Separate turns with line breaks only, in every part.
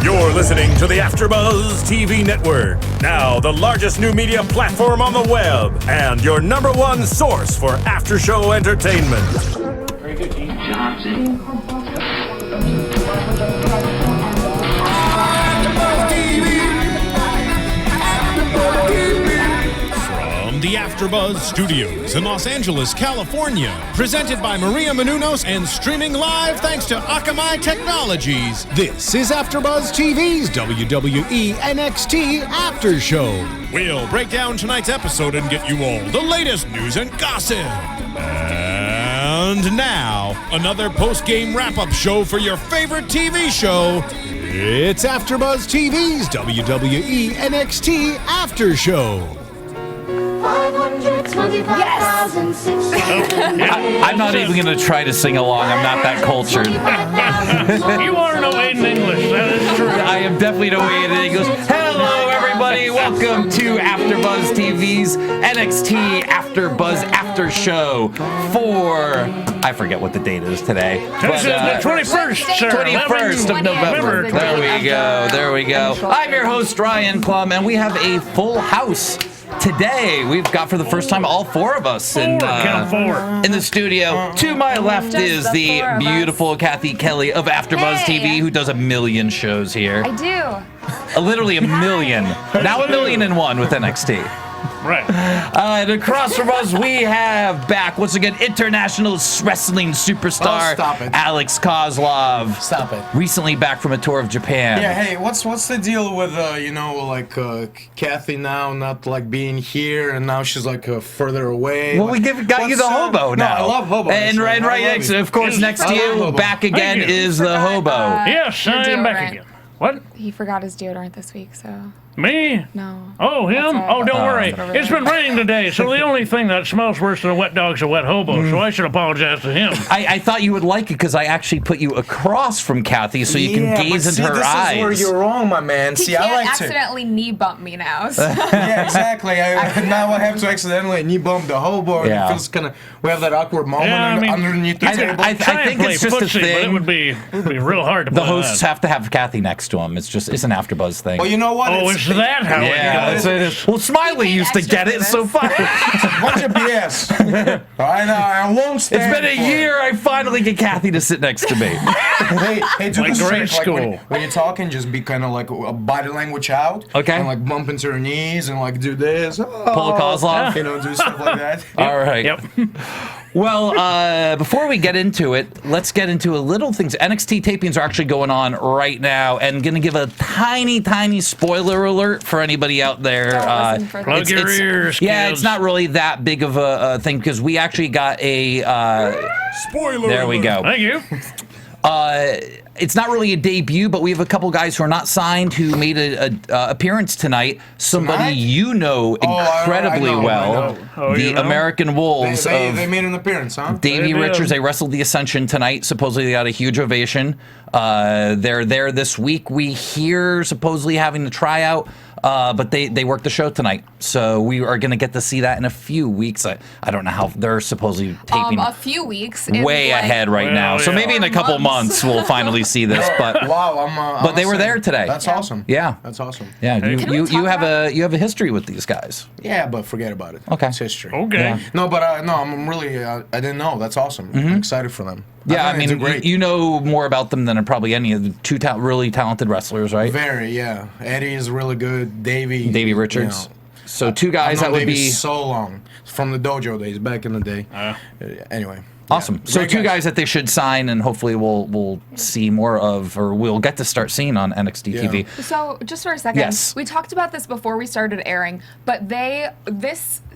You're listening to the AfterBuzz TV network, now the largest new media platform on the web, and your number one source for after-show entertainment.
Very good, Gene Johnson.
From the AfterBuzz Studios in Los Angeles, California, presented by Maria Menounos and streaming live thanks to Akamai Technologies. This is AfterBuzz TV's WWE NXT After Show. We'll break down tonight's episode and get you all the latest news and gossip. And now, another post-game wrap-up show for your favorite TV show. It's AfterBuzz TV's WWE NXT After Show.
525,600.
I'm not even going to try to sing along. I'm not that cultured.
You are no way in English. That is true.
I am definitely no way in English. Hello, everybody. Welcome to AfterBuzz TV's NXT AfterBuzz After Show for... I forget what the date is today.
This is the 21st, sir.
21st of November. There we go. I'm your host, Ryan Clum, and we have a full house today. We've got, for the first time, all four of us in the studio. To my left is the beautiful Cathy Kelley of AfterBuzz TV, who does a million shows here.
I do.
Literally a million. Now 1,000,001 with NXT.
Right.
And across from us, we have back, once again, international wrestling superstar, Alex Koslov.
Stop it.
Recently back from a tour of Japan.
Yeah, hey, what's the deal with, Cathy now not, being here, and now she's, further away?
Well, we got you the Hobo now.
No, I love Hobo.
And right next, of course, next to you, back again, is the Hobo.
Yes, I am back again. What?
He forgot his deodorant this week, so...
Me?
No.
Oh, him? Oh, don't worry. It's been raining today, so the only thing that smells worse than a wet dog's a wet hobo, so I should apologize to him.
I thought you would like it because I actually put you across from Cathy so you can gaze into her eyes.
This is where you're wrong, my man.
He can't accidentally knee bump me now. So.
Yeah, exactly. Now I have to accidentally knee bump the Hobo, and it feels kind of... We have that awkward moment underneath the table.
I think it's just a thing.
It would be real hard to play.
The hosts have to have Cathy next to him. It's an AfterBuzz thing.
Well, you know what?
Oh, it's that how it goes?
Well, Smiley used to get it, so fine.
Bunch of BS. I know. I won't stand.
It's been a year. I finally get Cathy to sit next to me.
hey, do this
grade
trick.
school.
When you're talking, just be kind of like a body language out.
Okay.
And bump into her knees and do this.
Pull a Koslov.
Do stuff like that.
All right.
Yep.
Well, before we get into it, let's get into a little things. NXT tapings are actually going on right now, and going to give a tiny, tiny spoiler alert for anybody out there.
Plug your ears,
yeah,
kids.
it's not really that big of a thing because we actually got a
Spoiler
there we go.
Thank you.
It's not really a debut, but we have a couple guys who are not signed who made an appearance tonight. Somebody you know incredibly well. The American Wolves.
They made an appearance, huh?
Davey Richards. They wrestled the Ascension tonight. Supposedly they got a huge ovation. They're there this week. We hear supposedly having the tryout. But they worked the show tonight, so we are going to get to see that in a few weeks. I don't know how they're supposedly taping.
A few weeks.
Way ahead right now. So maybe in a couple months we'll finally see this. But
wow,
but they were there today.
That's awesome.
Yeah,
that's awesome.
Yeah, you have a history with these guys.
Yeah, but forget about it.
Okay,
it's history.
Okay.
Yeah.
No, but I'm really I didn't know. That's awesome. I'm excited for them.
Yeah, I mean, you know more about them than probably any of the two really talented wrestlers, right?
Very, yeah. Eddie is really good. Davey
Richards. So two guys that would be
so long from the dojo days back in the day. Anyway.
Awesome.
Yeah.
So two guys that they should sign, and hopefully we'll see more of, or we'll get to start seeing on NXT TV.
So just for a second,
yes.
We talked about this before we started airing, but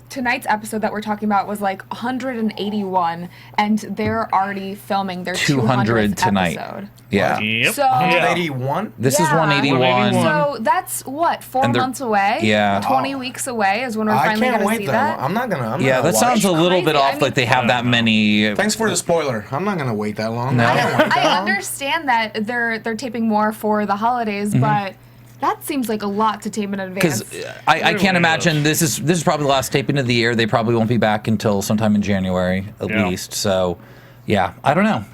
tonight's episode that we're talking about was 181, and they're already filming their 200th
tonight.
Episode.
Yeah.
Yep.
So
181?
This is 181.
So that's what, 4 months away?
Yeah.
20 weeks away is when we're finally going to see that.
I'm not gonna.
That sounds a little bit off. Like they have that many.
Thanks for the spoiler. I'm not gonna wait that long.
No.
I understand that they're taping more for the holidays, but that seems like a lot to tape in advance.
Because I can't imagine this is probably the last taping of the year. They probably won't be back until sometime in January at least. So Yeah, I don't know.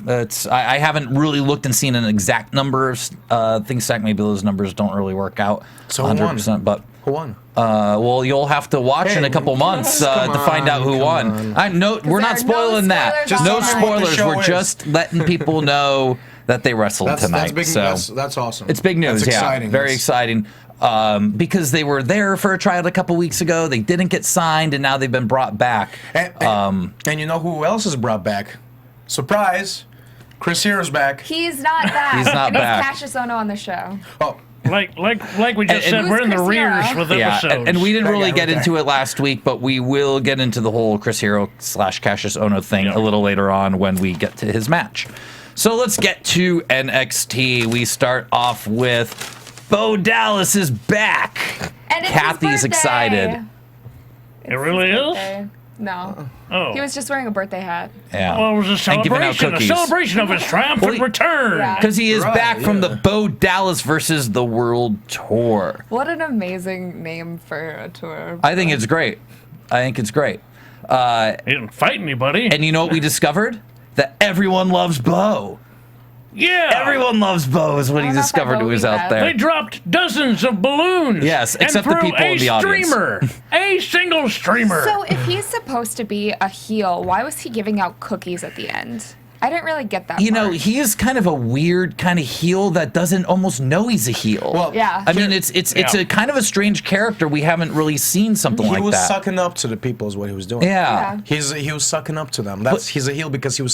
I haven't really looked and seen an exact number of things stacked. Maybe those numbers don't really work out 100%. But
who won?
Well, you'll have to watch in a couple months to find out who won. We're not spoiling that. No spoilers. We're just letting people know that they wrestled tonight.
That's awesome.
It's big news.
That's exciting.
Very exciting. Because they were there for a tryout a couple weeks ago. They didn't get signed, and now they've been brought back.
And you know who else is brought back? Surprise! Chris Hero's back.
He's not back.
He's not back.
Cassius Ohno on the show.
Oh.
Like we just said, we're in the rears with episodes.
And we didn't really get into it last week, but we will get into the whole Chris Hero / Cassius Ohno thing a little later on when we get to his match. So let's get to NXT. We start off with Bo Dallas is back.
And it's
Cathy's
his birthday.
excited.
It really is?
Birthday. No.
Oh.
He was just wearing a birthday hat.
Yeah.
Well, it was a
And giving out
celebration of his triumphant return.
Yeah.
Because he is back from the Bo Dallas versus the World Tour.
What an amazing name for a tour.
I think it's great.
He didn't fight anybody.
And you know what we discovered? That everyone loves Bo.
Yeah.
Everyone loves Bo is what he discovered who was out there.
They dropped dozens of balloons.
Yes, except the people in the audience.
A single streamer.
So if he's supposed to be a heel, why was he giving out cookies at the end? I didn't really get that.
You know, he is kind of a weird kind of heel that doesn't almost know he's a heel.
Well,
yeah.
I mean, it's a kind of a strange character. We haven't really seen something like that.
He was sucking up to the people is what he was doing.
Yeah.
He was sucking up to them. He's a heel because he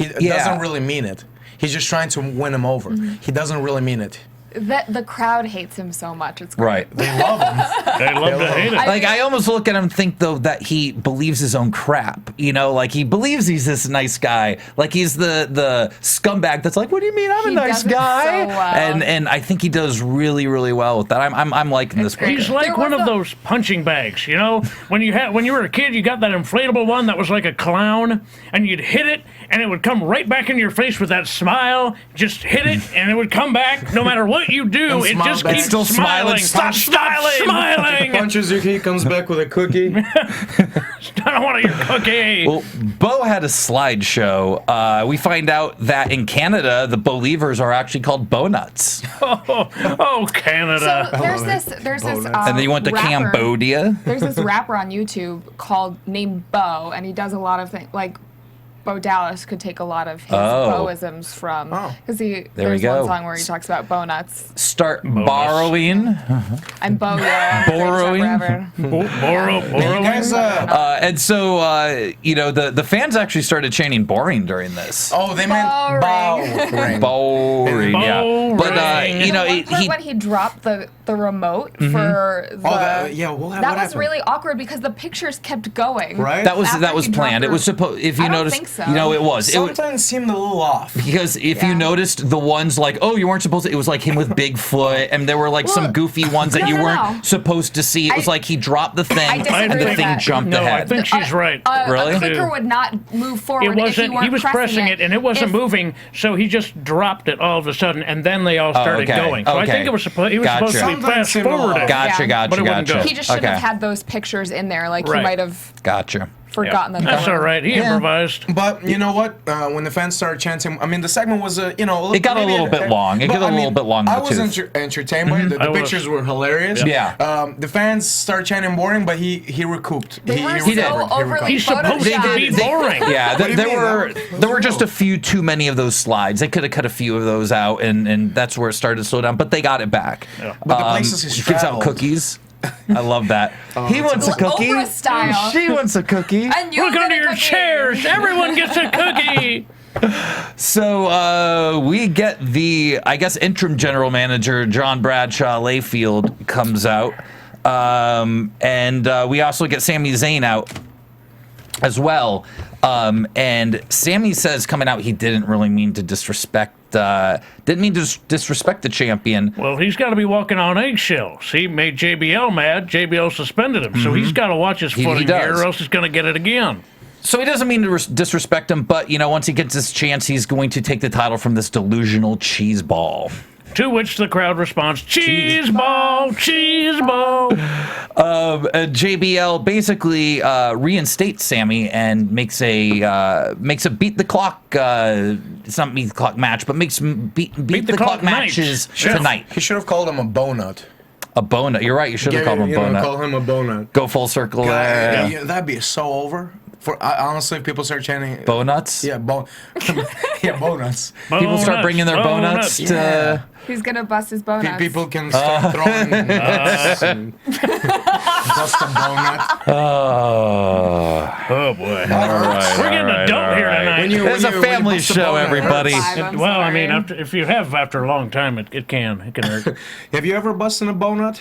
doesn't really mean it. He's just trying to win him over.
Mm-hmm.
He doesn't really mean it.
The crowd hates him so much. It's great.
Right.
They love him.
They love to hate it.
I almost look at him and think, though, that he believes his own crap. You know, like he believes he's this nice guy. Like he's the scumbag that's like, what do you mean I'm a nice
does it
guy?
so well.
And I think he does really, really well with that. I'm liking this.
He's like one of those punching bags, you know? When you were a kid, you got that inflatable one that was like a clown, and you'd hit it, and it would come right back in your face with that smile. Just hit it, and it would come back no matter what you do. It just keeps
still smiling.
Stop smiling.
Punches you, he comes back with a cookie.
I don't want your cookie.
Well, Bo had a slideshow. We find out that in Canada, the Believers are actually called Bo Nuts.
Oh, Canada.
So there's this
And then you went to
rapper.
Cambodia.
There's this rapper on YouTube named Bo, and he does a lot of things like Bo Dallas could take a lot of his Boisms from because there's one song where he talks about Bo Nuts.
Start borrowing.
I'm Bo.
Borrowing.
Borrowing.
And so, you know, the fans actually started chanting boring during this.
Oh, they meant boring.
Boring, yeah. But, you know,
when he dropped the remote for the...
That
was really awkward because the pictures kept going.
Right?
That was planned. It was supposed, if you noticed,
think so.
you know, it was.
Sometimes seemed a little off.
Because if you noticed the ones like, oh, you weren't supposed to, it was like him with Bigfoot, and there were like some goofy ones that you weren't supposed to see. It was like he dropped the thing, and the thing jumped ahead.
I think she's right.
Really?
A clicker would not move forward.
It wasn't.
If you weren't
He was pressing it, and it wasn't moving, so he just dropped it all of a sudden, and then they all started going. So I think he was supposed to be fast forwarded.
Gotcha.
He just shouldn't have had those pictures in there. Like he might have forgotten them.
That's all right. He improvised.
But you know what? When the fans started chanting, I mean, the segment was, you know,
it got a little bit long. It got a little bit long.
I was entertained by it. The pictures were hilarious.
Yeah.
The fans started chanting boring, but he recouped.
He did.
He's supposed to be boring.
Yeah, there were just a few too many of those slides. They could have cut a few of those out, and that's where it started to slow down. But they got it back.
Yeah. But the places
he gives out cookies. I love that. He wants a cookie.
Oprah style.
She wants a cookie.
And you
Look under your chairs. Everyone gets a cookie.
So we get the, I guess, interim general manager, John Bradshaw Layfield, comes out. And we also get Sami Zayn out as well. And Sami says coming out he didn't really mean to disrespect the champion.
Well, he's got to be walking on eggshells. He made JBL mad. JBL suspended him. So he's got to watch his footing here or else he's going to get it again.
So he doesn't mean to disrespect him, but, you know, once he gets his chance, he's going to take the title from this delusional cheese ball.
To which the crowd responds, cheese ball, cheese ball.
JBL basically reinstates Sammy and makes a beat the clock. It's not beat the clock match, but makes beat the clock matches tonight.
He should have called him a bonut.
A bonut. You're right. You should have called him a bonut.
Call him a bonut.
Go full circle there.
Yeah, that'd be so over. Honestly, if people start chanting
Bonuts.
Yeah, yeah, bonuts.
People start bringing their bonuts to.
Yeah.
He's gonna bust his bonuts.
People can start throwing nuts and bust a bonut.
Oh boy! All right, we're getting adult here tonight.
It's a family show, everybody.
Well, I mean, if you have after a long time, it can hurt.
Have you ever busted a bonut?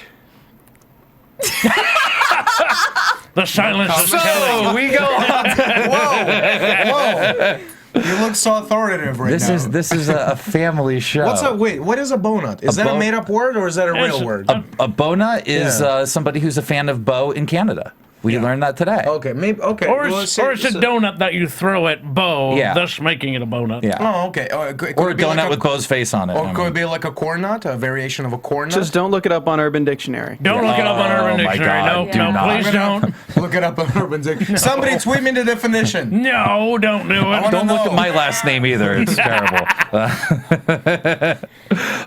The silence is telling.
So we go on.
Whoa! You look so authoritative right now.
This is a family show.
What is a bonut? Is that a made up word or is that a real word?
A bonut is somebody who's a fan of Bo in Canada. We learned that today.
Okay, maybe. Okay,
or it's a donut that you throw at Bo, thus making it a bonut.
Yeah.
Oh, okay.
Or a donut with Bo's face on it.
Or could it be like a corn nut, a variation of a corn nut?
Just don't look it up on Urban Dictionary.
Don't look it up on Urban Dictionary. No, please don't.
Look it up on Urban Dictionary. Somebody tweet me the definition.
No, don't do it.
Don't look at my last name either. It's terrible.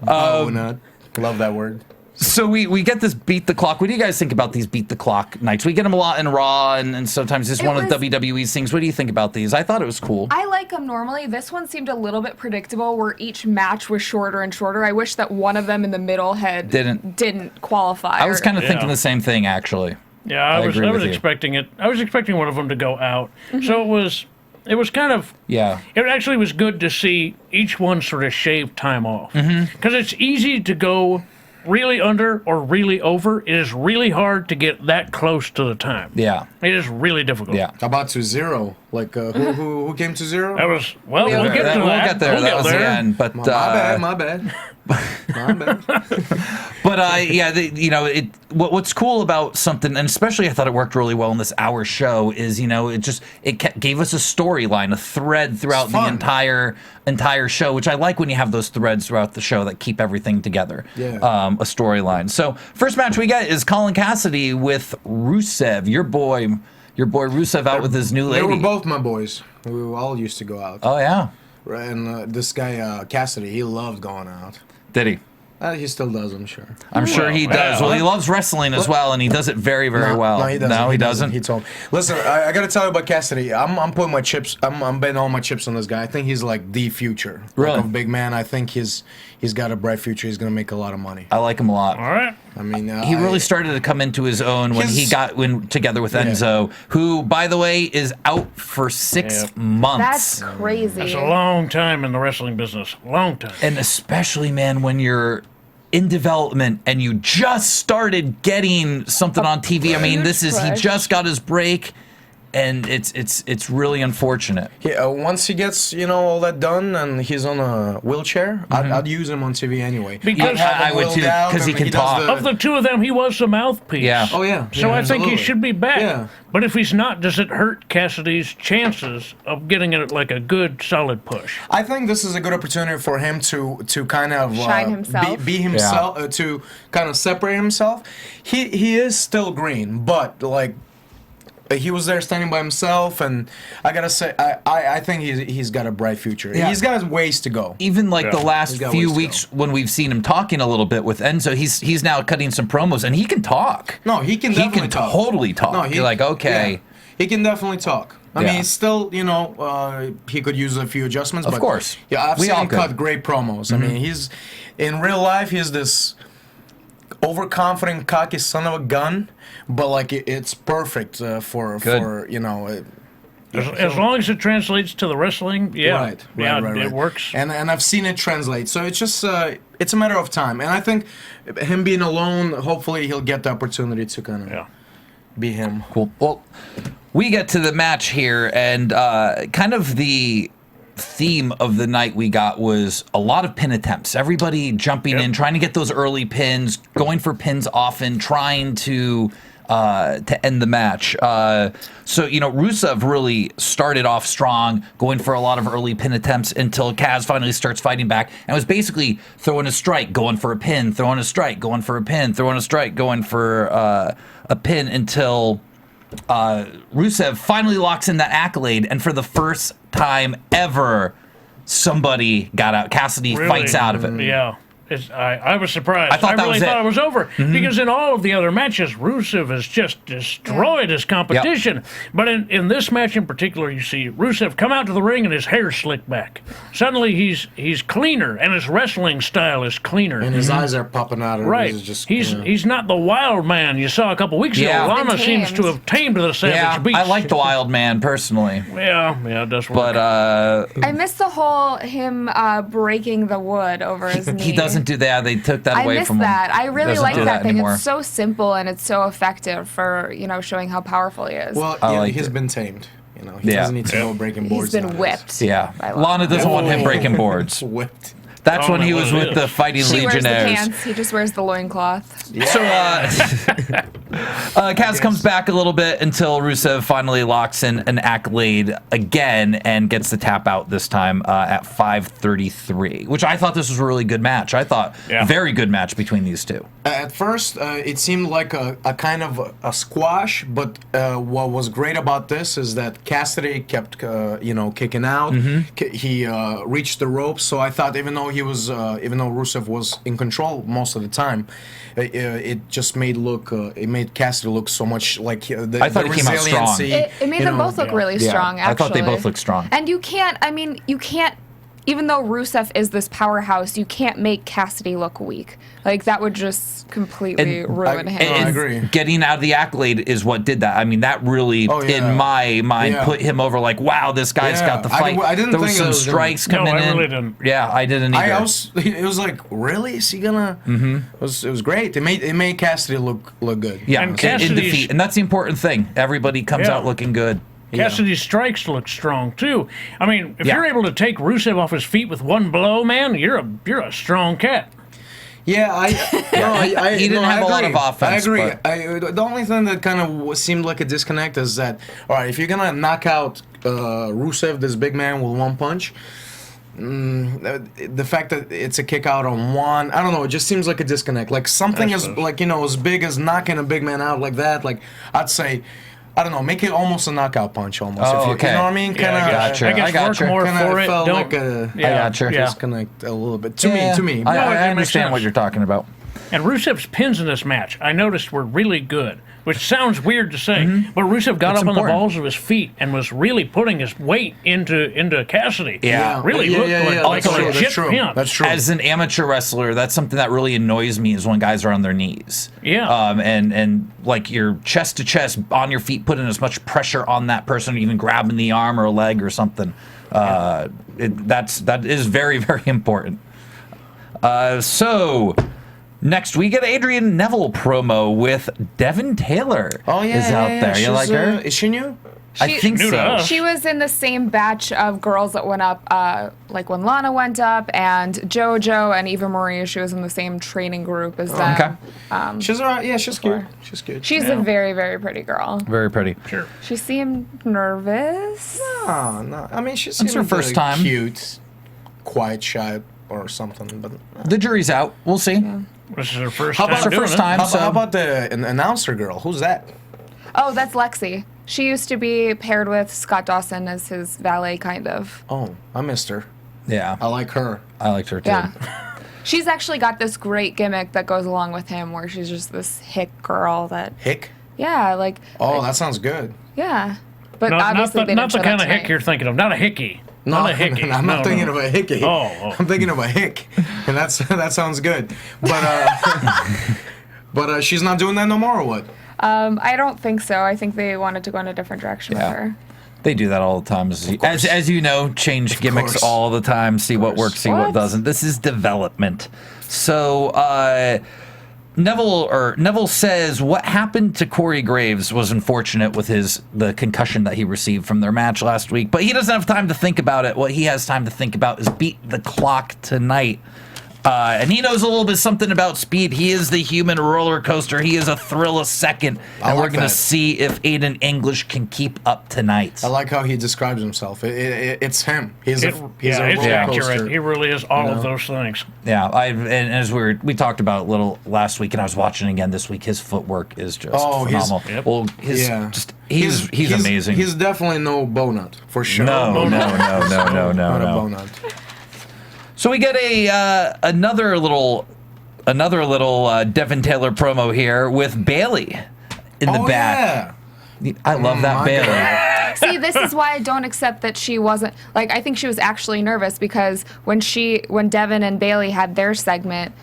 Bonut. Love that word.
So we get this beat the clock. What do you guys think about these beat the clock nights? We get them a lot in Raw, and sometimes it's one of WWE's things. What do you think about these? I thought it was cool.
I like them normally. This one seemed a little bit predictable, where each match was shorter and shorter. I wish that one of them in the middle didn't qualify.
I was kind of thinking the same thing, actually.
Yeah, I was expecting it. I was expecting one of them to go out. So it was kind of It actually was good to see each one sort of shave time off, because it's easy to go really under or really over. It is really hard to get that close to the time.
Yeah.
It is really difficult.
Yeah.
How about to zero? Like, who came to zero?
That was, we'll get to that.
We'll get there. That was the end. But,
my bad. My bad.
But what's cool about something, and especially I thought it worked really well in this hour show, is it gave us a storyline, a thread throughout the entire show, which I like when you have those threads throughout the show that keep everything together.
Yeah.
A storyline. So first match we get is Colin Cassidy with Rusev, your boy Rusev out with his new lady.
They were both my boys. We all used to go out.
Oh yeah.
Right, and this guy Cassidy, he loved going out.
Did he?
He still does, I'm sure.
I'm sure he does. Well, he loves wrestling as well, and he does it very, very well.
No, he doesn't.
No, he doesn't.
He told me. Listen, I got to tell you about Cassidy. I'm putting my chips. I'm betting all my chips on this guy. I think he's like the future.
Really?
Like a big man. I think he's got a bright future. He's gonna make a lot of money.
I like him a lot.
All right.
I mean,
he really started to come into his own when he got together with Enzo, who, by the way, is out for 6 months.
That's crazy.
That's a long time in the wrestling business. Long time.
And especially, man, when you're in development and you just started getting something on TV. I mean, he just got his break, and it's really unfortunate.
Once he gets all that done and he's on a wheelchair, I'd use him on TV anyway.
Because
I would too, because he can talk.
Of the two of them, he was the mouthpiece.
Yeah.
Oh yeah.
So I think he should be back.
Yeah.
But if he's not, does it hurt Cassidy's chances of getting it like a good, solid push?
I think this is a good opportunity for him to kind of
shine himself,
be himself, to kind of separate himself. He is still green, but like. He was there standing by himself, and I gotta say, I think he's got a bright future. Yeah. He's got ways to go.
Even like the last few weeks when we've seen him talking a little bit with Enzo, he's now cutting some promos, and he can talk.
No, he can definitely talk.
Totally talk. No, you're like, okay.
Yeah. He can definitely talk. I mean, he's still, he could use a few adjustments.
Of course.
Yeah, I've seen him cut great promos. I mean, in real life, he's this overconfident, cocky son of a gun, but like it's perfect for
as long as it translates to the wrestling, right. It works.
And I've seen it translate, so it's just it's a matter of time. And I think him being alone, hopefully he'll get the opportunity to kind of be him.
Cool. Well, we get to the match here, and kind of the theme of the night we got was a lot of pin attempts. Everybody jumping in, trying to get those early pins, going for pins often, trying to to end the match. So, you know, Rusev really started off strong, going for a lot of early pin attempts until Kaz finally starts fighting back and was basically throwing a strike, going for a pin, throwing a strike, going for a pin, throwing a strike, going for a pin until Rusev finally locks in that accolade. And for the first time ever, somebody got out. Cassidy fights out of it.
Yeah. I was surprised.
I thought
it was over because in all of the other matches, Rusev has just destroyed his competition. But in this match in particular, you see Rusev come out to the ring and his hair's slicked back. Suddenly he's cleaner and his wrestling style is cleaner.
And his eyes are popping out.
Right. He's not the wild man you saw a couple weeks ago. Lana seems to have tamed the savage beast.
I like the wild man personally.
Yeah, it does work.
But
I missed the whole him breaking the wood over his knee.
He doesn't do that. They took that away from him.
I missed that. I really like that thing.
Anymore.
It's so simple and it's so effective for, you know, showing how powerful he is.
Well, he's been tamed. You know, he doesn't need to go breaking boards.
He's been whipped.
Yeah. Lana doesn't want him breaking boards.
Whipped.
That's when he was with the Fighting
She
Legionnaires.
wears the pants. He just wears the loincloth.
Yeah. So, Kaz comes back a little bit until Rusev finally locks in an accolade again and gets the tap out this time at 5:33, which I thought this was a really good match. I thought very good match between these two.
At first, it seemed like a kind of a squash, but what was great about this is that Cassidy kept, kicking out. He reached the ropes, so I thought even though Rusev was in control most of the time, it just made Cassidy look so much like
I thought it came out strong.
It made them both look really strong, actually.
I thought they both looked strong.
And you can't, even though Rusev is this powerhouse, you can't make Cassidy look weak. Like, that would just completely ruin him.
I agree.
Getting out of the accolade is what did that. I mean, that really, in my mind, put him over like, wow, this guy's got the fight.
I didn't
there
think
was some strikes coming in.
I really didn't.
Yeah, I didn't either.
It was like, really? Is he gonna? It was great. It made Cassidy look good.
Yeah, and in defeat. And that's the important thing. Everybody comes out looking good.
Cassidy's strikes look strong too. I mean, if you're able to take Rusev off his feet with one blow, man, you're a strong cat.
Yeah,
he didn't have a lot of offense.
I agree. The only thing that kind of seemed like a disconnect is that, all right, if you're gonna knock out Rusev, this big man, with one punch, the fact that it's a kick out on one, I don't know, it just seems like a disconnect. Like something as big as knocking a big man out like that. Like I'd say, I don't know, make it almost a knockout punch almost.
Oh,
okay. You know what I mean? Kind of.
I guess work more for it.
Felt like a
I gotcha.
disconnect a little bit to me.
I understand what you're talking about.
And Rusev's pins in this match, I noticed, were really good, which sounds weird to say, but Rusev got up on the balls of his feet and was really putting his weight into Cassidy.
Yeah.
Really looked like a legit pin.
That's true.
As an amateur wrestler, that's something that really annoys me is when guys are on their knees.
Yeah.
And like you're chest to chest on your feet, putting as much pressure on that person, or even grabbing the arm or a leg or something. That is very, very important. So next we get Adrian Neville promo with Devin Taylor.
Oh yeah,
is out there. You like her?
Is she new?
I think so.
She was in the same batch of girls that went up, like when Lana went up, and JoJo and Eva Marie. She was in the same training group as them.
Okay.
She's alright. Yeah, she's cute. She's good.
She's a very, very pretty girl.
Very pretty.
Sure.
She seemed nervous.
No. I mean, she's
her first time.
Cute, quiet, shy, or something. But
the jury's out. We'll see. Yeah.
This is her first
how
time.
About
her first time.
How about the announcer girl? Who's that?
Oh, that's Lexi. She used to be paired with Scott Dawson as his valet, kind of.
Oh, I missed her.
Yeah.
I like her.
I liked her too.
Yeah. She's actually got this great gimmick that goes along with him where she's just this hick girl that...
Hick?
Yeah, like...
Oh, that sounds good.
Yeah. But obviously they didn't
not the
show
kind
that
of hick
tonight.
you're thinking of. Not a hickey.
No,
not a hickey.
I'm not thinking of a hickey.
Oh.
I'm thinking of a hick, and that sounds good. But she's not doing that no more, or what?
I don't think so. I think they wanted to go in a different direction with her.
They do that all the time. As you know, change gimmicks all the time, see what works, see what doesn't. This is development. So Neville says what happened to Corey Graves was unfortunate with the concussion that he received from their match last week, but he doesn't have time to think about it. What he has time to think about is beat the clock tonight. And he knows a little bit something about speed. He is the human roller coaster. He is a thrill a second. And we're going to see if Aiden English can keep up tonight.
I like how he describes himself. It's him. He's a roller
accurate.
coaster.
He really is all of those things.
Yeah, and as we talked about a little last week, and I was watching again this week, his footwork is just phenomenal. He's amazing.
He's definitely no Bonut, for sure.
No.
Not a Bonut.
So we get another little Devin Taylor promo here with Bailey in the back. Yeah. I love that Bailey.
See, this is why I don't accept that she wasn't, like, I think she was actually nervous because when Devin and Bailey had their segment,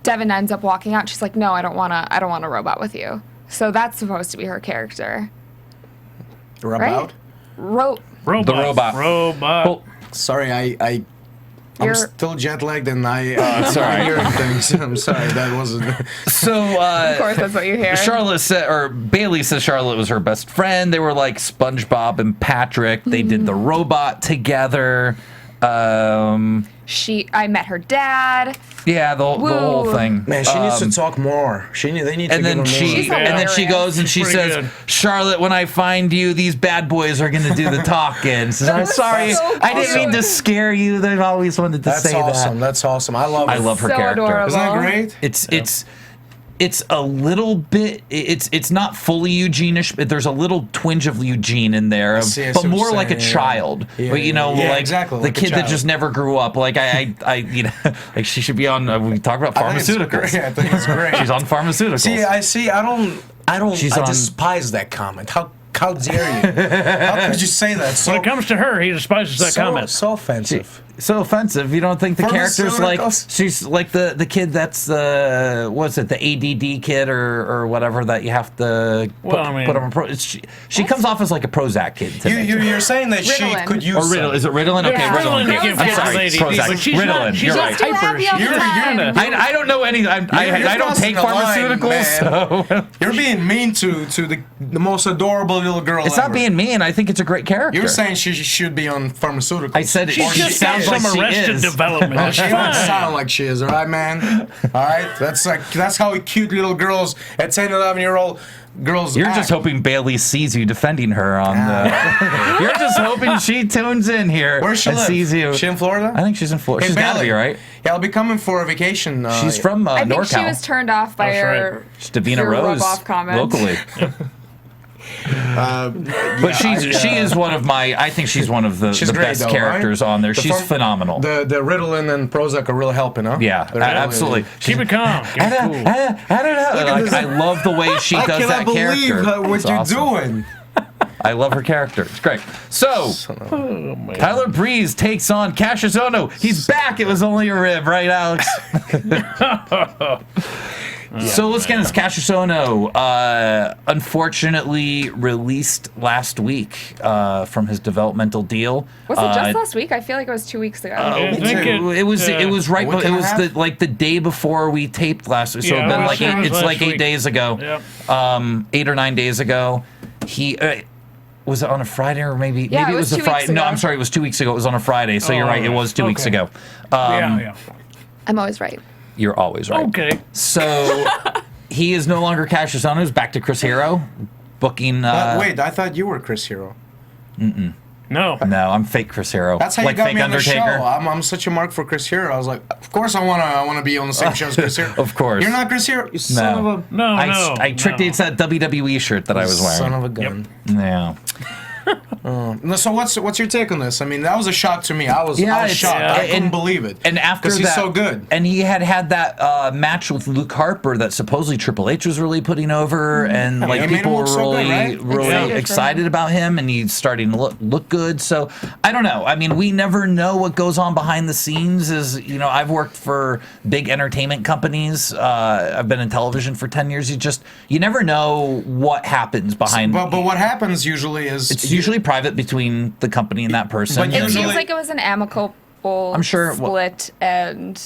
Devin ends up walking out. She's like, "No, I don't want a robot with you." So that's supposed to be her character.
Robot?
Right?
The robot.
Well,
sorry, I'm still jet lagged and
sorry.
hearing things. I'm sorry, that wasn't.
So
of course, that's what you hear.
Bailey says Charlotte was her best friend. They were like SpongeBob and Patrick. They did the robot together.
I met her dad.
Yeah, the whole thing.
Man, she needs to talk more. They need to.
And then she goes and she says,
good.
"Charlotte, when I find you, these bad boys are going to do the talking." Says, "I'm sorry, I didn't mean to scare you. They've always wanted to say that."
That's awesome. I love
her
so
character.
Adorable.
Isn't that great?
It's a little bit. It's not fully Eugene-ish, but there's a little twinge of Eugene in there, but more like a child.
Yeah,
but
exactly,
the
like a
kid that
child.
just never grew up. Like like she should be on. We talk about pharmaceuticals.
I think it's great.
She's on pharmaceuticals.
I despise that comment. How dare you? How could you say that?
When it comes to her, he despises that comment.
So offensive.
So offensive. You don't think the character's like she's like the kid that's what's it, the ADD kid or whatever that you have to put on she comes off as like a Prozac kid to me.
You're saying that
Ritalin.
she could use
Ritalin. Is it Ritalin? Okay,
Yeah.
Ritalin.
Ritalin.
I'm sorry. Prozac.
But she's
Ritalin.
not- she's
You're
not
right.
Too happy all the time.
I don't know any. I don't take
crossing the line,
pharmaceuticals.
man. You're being mean to the most adorable little girl.
It's not being mean. I think it's a great character.
You're saying she should be on pharmaceuticals.
I said it.
She's
She
just got
sounds like
some
she
arrested
is.
development.
Well,
It's
she doesn't
fine.
sound like she is, all right, man? All right? That's how cute little girls at 10, 11-year-old girls
You're
act.
just hoping Bailey sees you defending her on the. You're just hoping she tunes in here
Where she
and
live?
sees you.
She in Florida?
I think she's in Florida.
Hey,
She's gotta
Bailey.
be, right?
Yeah, I'll be coming for a vacation.
She's from
I think
NorCal.
she was turned off by
That's
her.
She's Davina
your
Rose
rub-off comment.
locally. But she is one of my. I think she's one of the
She's great,
best
though,
characters
right?
on there.
The
She's
fun-
phenomenal.
The Ritalin and Prozac are really helping, huh?
Yeah,
They're really-
absolutely.
Keep it calm. Keep it cool.
I don't know.
at this.
I love the way she
I
does
cannot
that character.
believe what
It's
you're
awesome.
doing.
I love her character. It's great. So, Tyler Breeze takes on Cassius Ohno. He's back. It was only a rib, right, Alex? So let's get into this. Cassius Ohno, unfortunately released last week from his developmental deal.
Was it just last week? I feel like it was 2 weeks ago.
I think
It was right.
week
It
and a
was
half?
the day before we taped last week. So
Yeah,
it's been
I
like
think it was
it's
last
like 8
week.
days ago.
Yep.
8 or 9 days ago. He was it on a Friday or maybe
Yeah,
maybe
it was
a
2 weeks
Friday. No,
ago.
I'm sorry. It was 2 weeks ago. It was on a Friday. So you're
Oh,
right. It was 2 weeks
okay.
ago.
Yeah.
I'm always right.
You're always right.
Okay.
So he is no longer Cassius Ohno. He's back to Chris Hero, booking.
Wait, I thought you were Chris Hero.
No.
No, I'm fake Chris Hero.
That's how
like
you got
fake
me on the show.
Undertaker.
I'm such a mark for Chris Hero. I was like, of course I wanna be on the same show as Chris Hero.
Of course.
You're not Chris Hero. You son of a
No.
I tricked you. It's that WWE shirt that I was wearing.
son of a gun.
Yeah.
So what's your take on this? I mean, that was a shock to me. I was
it's-
shocked. I couldn't
and-
believe it.
And after
because
that,
he's so good.
And he had that match with Luke Harper that supposedly Triple H was really putting over, and like
it made him
people were
look so good, right?
really
Excited for
excited
him.
about him, and he's starting to look good. So I don't know. I mean, we never know what goes on behind the scenes. I've worked for big entertainment companies. I've been in television for 10 years. You never know what happens behind.
But what happens usually is
It's usually private between the company and that person.
But
It
usually-
seems like it was an amicable
I'm sure-
split, and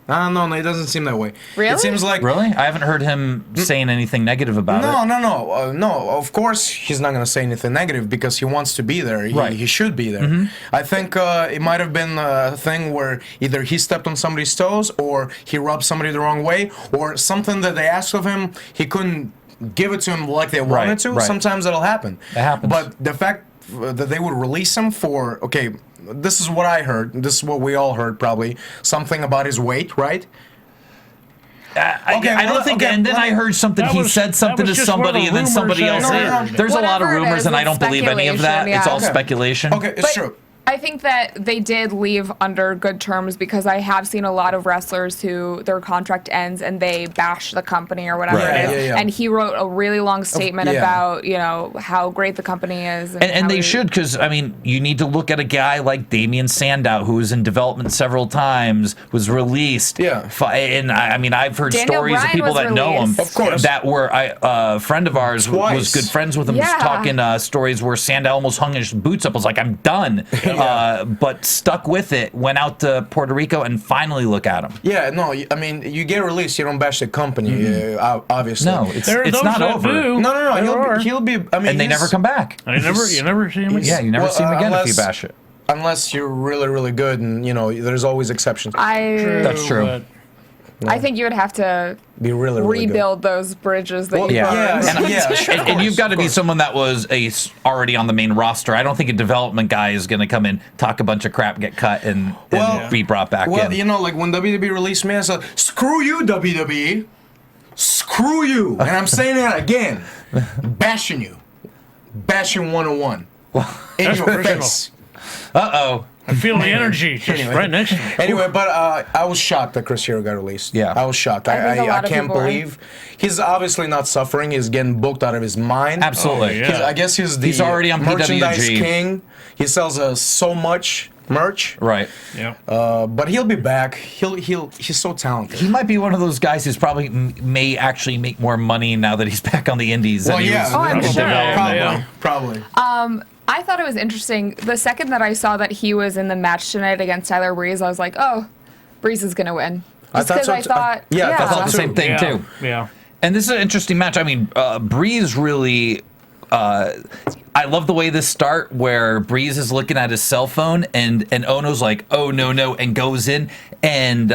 No, it doesn't seem that way.
Really?
It seems like...
Really? I haven't heard him saying anything negative about it.
No. Of course, he's not going to say anything negative because he wants to be there. He should be there. I think it might have been a thing where either he stepped on somebody's toes or he rubbed somebody the wrong way or something that they asked of him, he couldn't give it to him like they wanted to. Sometimes that'll happen.
It happens.
But the fact that they would release him for, okay, this is what I heard. This is what we all heard, probably. Something about his weight, right?
I don't think. And then I heard something. He said something to somebody, and then somebody else did. There's a lot of rumors, and I don't believe any of that. It's all speculation.
Okay, it's true.
I think that they did leave under good terms because I have seen a lot of wrestlers who their contract ends and they bash the company or whatever it is. And he wrote a really long statement about, how great the company is.
And they should, because, I mean, you need to look at a guy like Damian Sandow, who was in development several times, was released. And, I mean, I've heard stories of people that know him.
Of course.
That were, a friend of ours was good friends with him, was talking stories where Sandow almost hung his boots up, was like, I'm done. But stuck with it, went out to Puerto Rico, and finally look at him.
Yeah, no, I mean, you get released, you don't bash the company, obviously.
No, it's not over.
No, he'll be, I mean,
and they never come back.
You never see him again.
Yeah, you never see him again if you bash it.
Unless you're really, really good, and, there's always exceptions.
That's true.
I think you would have to
be really
rebuild those bridges that you burned.
And you've got to be someone that was already on the main roster. I don't think a development guy is going to come in, talk a bunch of crap, get cut, and be brought back in.
Well, like when WWE released me, I said, screw you, WWE. Screw you. And I'm saying that again. Bashing you. Bashing 101. In your face.
Uh-oh.
I feel the energy just right next to me.
Anyway, but I was shocked that Chris Hero got released.
Yeah.
I was shocked. I can't believe. He's obviously not suffering. He's getting booked out of his mind.
Absolutely.
I guess he's
already on
merchandise
PWG.
king. He sells so much merch.
Right.
Yeah.
But he'll be back. He's so talented.
He might be one of those guys who's probably may actually make more money now that he's back on the indies.
Well, yeah.
I'm sure.
Probably.
I thought it was interesting. The second that I saw that he was in the match tonight against Tyler Breeze, I was like, oh, Breeze is going to win. Just because I thought,
I thought the same thing, too.
Yeah.
And this is an interesting match. I mean, Breeze really... I love the way this start where Breeze is looking at his cell phone and Ono's like, oh, no, and goes in, and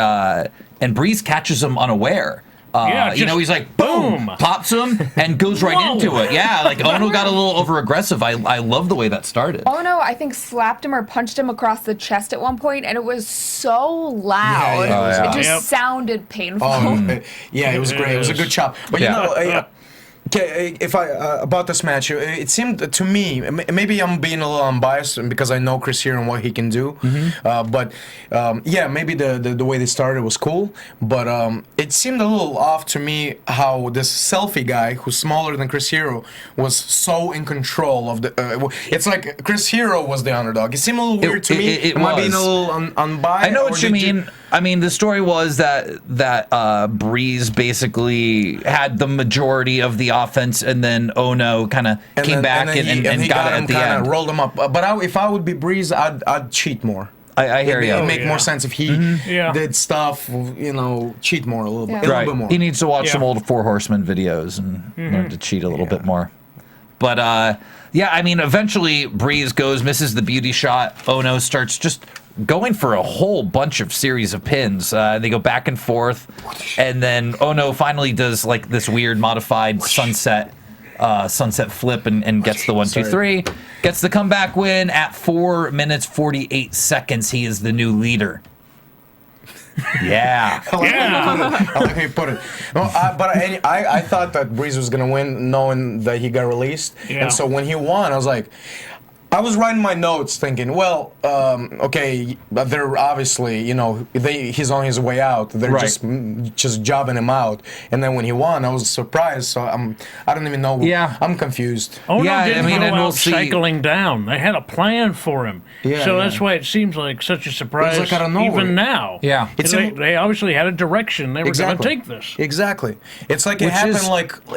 Breeze catches him unaware. He's like, boom, pops him, and goes right into it. Yeah, like Ono got a little over-aggressive. I love the way that started.
Ono, I think, slapped him or punched him across the chest at one point, and it was so loud. It just sounded painful.
It was great. It was a good chop. But, if about this match, it seemed to me, maybe I'm being a little unbiased because I know Chris Hero and what he can do. But maybe the way they started was cool. But it seemed a little off to me how this selfie guy, who's smaller than Chris Hero, was so in control of the. It's like Chris Hero was the underdog. It seemed a little weird to me. Am I being a little unbiased?
I know what you mean. I mean, the story was that Breeze basically had the majority of the offense, and then Ono kind of came back and got it at the end.
Rolled him up. But if I would be Breeze, I'd cheat more.
I hear you.
It'd make more sense if he did stuff, cheat more a little bit more.
He needs to watch some old Four Horsemen videos and learn to cheat a little bit more. But, I mean, eventually Breeze misses the beauty shot. Ono starts just going for a whole bunch of series of pins. They go back and forth, and then Ono finally does like this weird modified sunset flip and gets the 1, 2, 3. Gets the comeback win at 4 minutes 48 seconds. He is the new leader. Yeah.
I like how you put it. No, I thought that Breeze was gonna win, knowing that he got released, and so when he won, I was like. I was writing my notes thinking, well, okay, they're obviously, he's on his way out. They're just jobbing him out. And then when he won, I was surprised. So I don't even know.
Yeah.
I'm confused.
Cycling down. They had a plan for him. So that's why it seems like such a surprise even now.
Yeah.
They obviously had a direction. They were going to take this.
Exactly. It's like it happened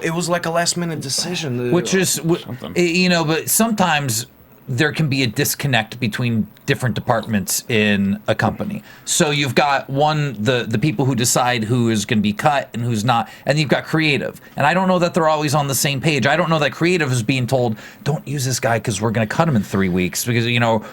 it was like a last-minute decision.
But sometimes there can be a disconnect between different departments in a company. So you've got the people who decide who is going to be cut and who's not, and you've got creative. And I don't know that they're always on the same page. I don't know that creative is being told, don't use this guy because we're going to cut him in 3 weeks because,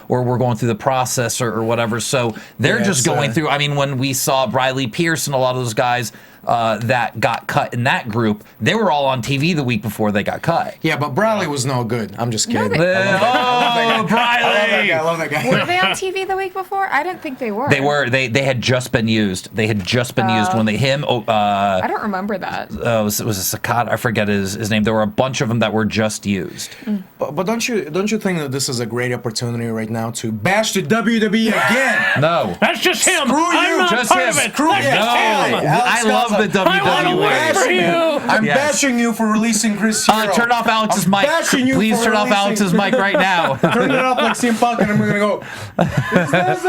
or we're going through the process or whatever. So they're just going through. I mean, when we saw Briley Pierce and a lot of those guys that got cut in that group, they were all on TV the week before they got cut.
Yeah, but Briley was no good. I'm just kidding.
Oh, Briley!
I love that guy.
Were they on TV the week before? I didn't think they were.
They were. They had just been used. They had just been used when
I don't remember that.
It was a Sakata. I forget his name. There were a bunch of them that were just used.
But don't you think that this is a great opportunity right now to bash the WWE again?
No.
That's just him.
Screw
I'm
you.
not
Just
part
him.
of it.
Screw
That's
you.
just him.
I love the WWE.
I want to work for you.
I'm
Yes.
bashing you for releasing Chris Hero.
Turn off Alex's mic.
bashing you
Please
for
turn off
releasing-
Alex's mic right now.
Turn it off like CM Punk, and I'm gonna go.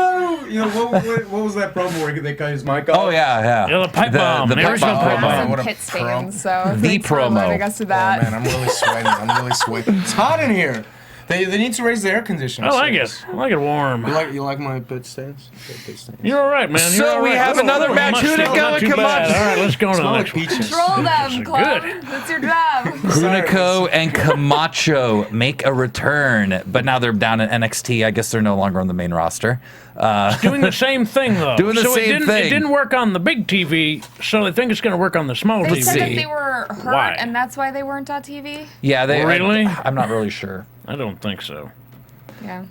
What was that promo where they cut his mic off?
Oh yeah.
Yeah, the pipe bomb.
The
The
pipe
original
bomb.
pipe bomb.
What a
Pit stains, so
The
thanks for
promo.
alerting us to
Oh
that.
man, I'm really sweating. It's hot in here. They need to raise the air conditioner.
I like it. I like it warm.
You like my pit stains?
You're all right, man.
So
You're all
we
right.
have another
Not
match.
much-
Who'd it
not
go and
too
come
bad.
on?
All right, let's go on to the
Smell
next
like
one.
peaches.
Control them,
Good.
Club. That's your job.
Hunico and Camacho make a return, but now they're down at NXT. I guess they're no longer on the main roster.
Doing the same thing, though.
Doing the same
It
thing.
didn't work on the big TV, so I think it's going to work on the small
They
TV.
said that
see.
they were hurt,
Why?
and that's why they weren't on TV.
Yeah, they
Really?
I'm not really sure.
I don't think so.
Yeah.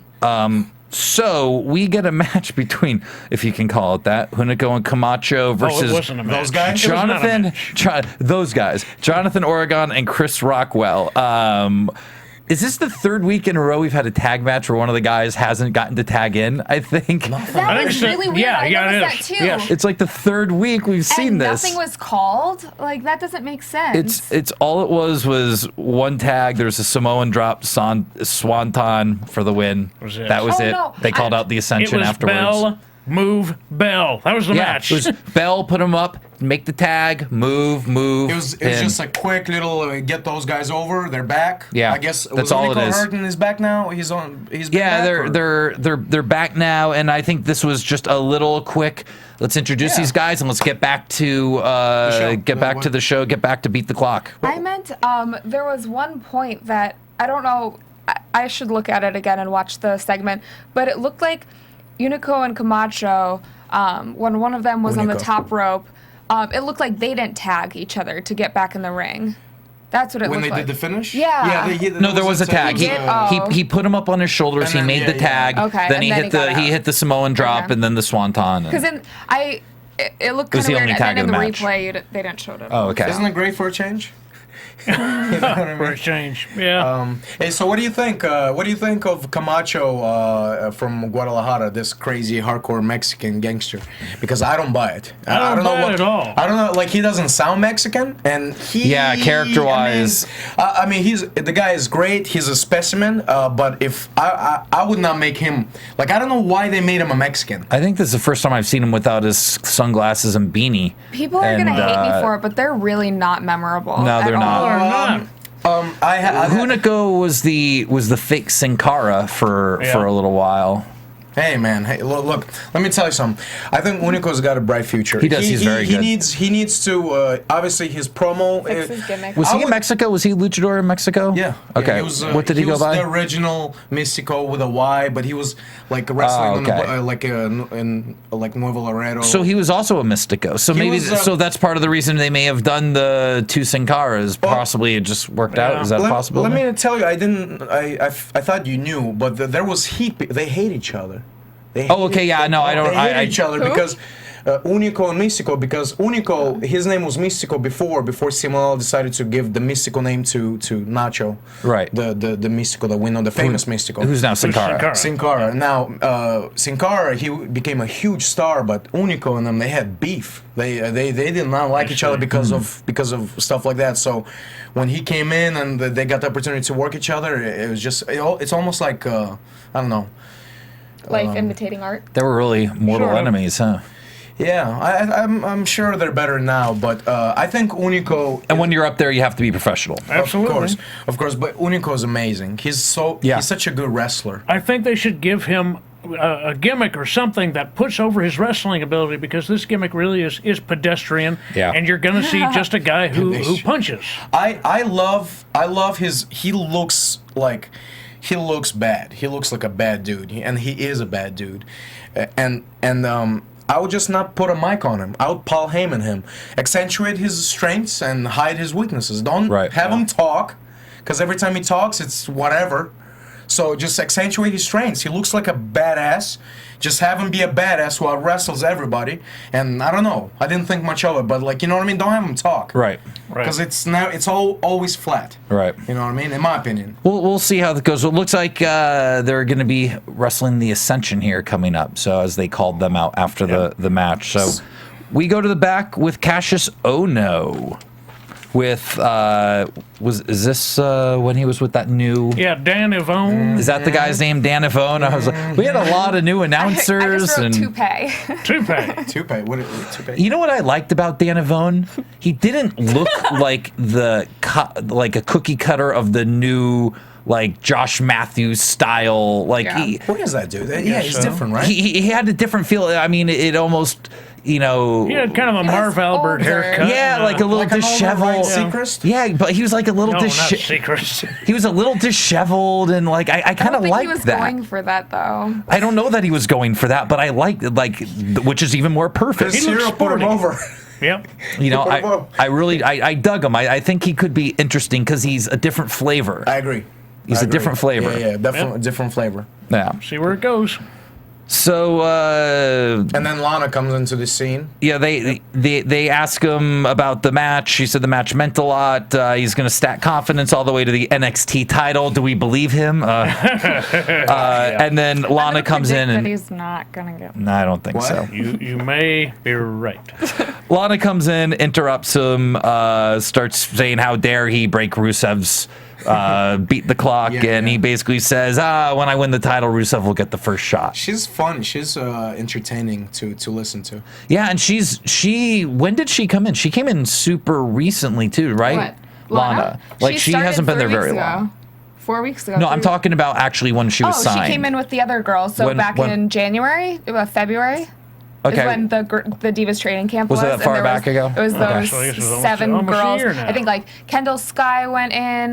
So we get a match between, if you can call it that, Hunico and Camacho
Oh, it
versus
wasn't a match.
those guys?
It was not a
Jonathan.
match.
Those guys, Jonathan Oregon and Chris Rockwell. Is this the third week in a row we've had a tag match where one of the guys hasn't gotten to tag in? I think
That
think
was
so.
really weird.
Yeah,
I
yeah, it
noticed that
is.
too.
Yes.
it's like the third week we've seen
and
this.
nothing was called. Like that doesn't make sense.
It's all it was one tag. There's a Samoan drop, Swanton for the win.
Was it?
That was
Oh,
it.
no.
They called out the
It
Ascension
was
afterwards.
Bell, move, Bell. That was the
Yeah,
match.
it was Bell put him up, make the tag, move.
It was
pin.
just a quick little get those guys over. They're back.
Yeah,
I guess
that's all it is.
Hurt and he's back now. He's on. He's been
Yeah,
back, or-
they're back now, and I think this was just a little quick. Let's introduce
Yeah.
these guys and let's get back to
show.
get back to the show, get back to beat the clock.
I meant there was one point that I don't know. I should look at it again and watch the segment, but it looked like Unico and Camacho, when one of them was on the
Unico.
top rope, it looked like they didn't tag each other to get back in the ring. That's what it
when
looked
they
like.
did the finish.
Yeah.
No, there was a tag.
He did? Oh.
He put him up on his shoulders.
And
He
then-
made the
yeah, yeah.
tag.
Okay,
Then
and
he
then
hit
he got
the he
out.
hit the Samoan drop
Okay.
and then the Swanton.
Because then it looked
It was
kind of
the
weird,
only
and
tag
then in
of
the
the match.
replay they didn't show it.
Oh, okay.
Isn't it great for a change? You know what I mean?
For a change. Yeah.
Hey, so what do you think? What do you think of Camacho from Guadalajara, this crazy hardcore Mexican gangster? Because I don't buy it.
I don't buy it at all.
I don't know. Like he doesn't sound Mexican, and he.
Yeah, character-wise.
I mean, the guy is great. He's a specimen. But if I would not make him like I don't know why they made him a Mexican.
I think this is the first time I've seen him without his sunglasses and beanie.
People are
And,
gonna hate me for it, but they're really not memorable.
No,
at
they're
all.
not.
Or not.
Hunico was the fake Sin Cara for a little while.
Hey man, hey look. Let me tell you something. I think Unico's got a bright future.
He does, he's very good.
He needs to obviously his promo.
Fix his gimmick.
Was
I
he in
would-
Mexico? Was he luchador in Mexico?
Yeah.
Okay.
He was,
What did he go
was
by?
The original Mystico with a Y, but he was like wrestling
okay.
in Nuevo Laredo.
So he was also a Mystico. So maybe
was,
so that's part of the reason they may have done the two Sin Caras. Possibly it just worked out. Is that possible?
Let me tell you, I thought you knew, but there was heat. They hate each other. They
Oh, okay, yeah, no, I don't-
They hate
I-
each other
Who?
because Unico and Mystico. Because Unico, his name was Mystico before Simon decided to give the Mystico name to Nacho.
Right.
The Mystico that we know, the famous Mystico.
Who's now Sin
Sin
Cara?
Cara?
Sin Cara. Now, Sin Cara, he became a huge star, but Unico and them, they had beef. They did not like each other because of stuff like that. So when he came in and they got the opportunity to work each other, it was just it's almost like I don't know.
Like imitating art.
They were really mortal
Sure.
enemies, huh?
Yeah, I'm sure they're better now, but I think Unico.
And when you're up there, you have to be professional.
Absolutely.
Of course, but Unico is amazing. He's
Yeah.
he's such a good wrestler.
I think they should give him a gimmick or something that puts over his wrestling ability, because this gimmick really is pedestrian.
Yeah.
And you're going to see just a guy who punches.
I love his. He looks bad. He looks like a bad dude, and he is a bad dude. And I would just not put a mic on him. I would Paul Heyman him, accentuate his strengths and hide his weaknesses. Don't have him talk, because every time he talks, it's whatever. So just accentuate his strengths. He looks like a badass. Just have him be a badass who out wrestles everybody. And I don't know. I didn't think much of it, but like, you know what I mean? Don't have him talk.
Right.
Because it's always flat.
Right.
You know what I mean? In my opinion.
We'll see how that goes. It looks like they're going to be wrestling the Ascension here coming up. So as they called them out after the match. So we go to the back with Cassius Ohno. With is this when he was with that new?
Yeah, Dan Ivone.
Is that the guy's name, Dan Ivone? I was like, we had a lot of new announcers.
I just
and
toupee.
Toupee. What is toupee?
You know what I liked about Dan Ivone? He didn't look like like a cookie cutter of the new like Josh Matthews style. Like
what is that dude? Yeah, he's different, right?
He had a different feel. I mean, it almost. You know,
he had kind of a Marv Albert haircut.
Yeah, like a little disheveled. Yeah, but he was like a little disheveled. He was a little disheveled, and like I kind of liked that.
He was going for that though.
I don't know that he was going for that, but I liked which is even more perfect.
He put him over.
Yep.
You know, I dug him. I think he could be interesting because he's a different flavor.
I agree.
He's a different flavor.
Yeah, definitely different flavor.
Yeah.
See where it goes.
So
and then Lana comes into the scene.
Yeah, they ask him about the match. She said the match meant a lot. He's going to stack confidence all the way to the NXT title. Do we believe him? And then Lana comes in and
he's not going to get.
No, I don't think so.
You may be right.
Lana comes in, interrupts him, starts saying how dare he break Rusev's beat the clock, and he basically says, when I win the title, Rusev will get the first shot.
She's fun. She's entertaining to listen to.
Yeah, and when did she come in? She came in super recently too, right?
What? Lana?
Like she hasn't been there very long.
4 weeks ago.
No, I'm talking about actually when she was signed.
She came in with the other girls. So back in January, February.
Okay.
Is when the Divas training camp was.
Was it that far back ago?
It was those 7 girls. I think like Kendall Sky went in,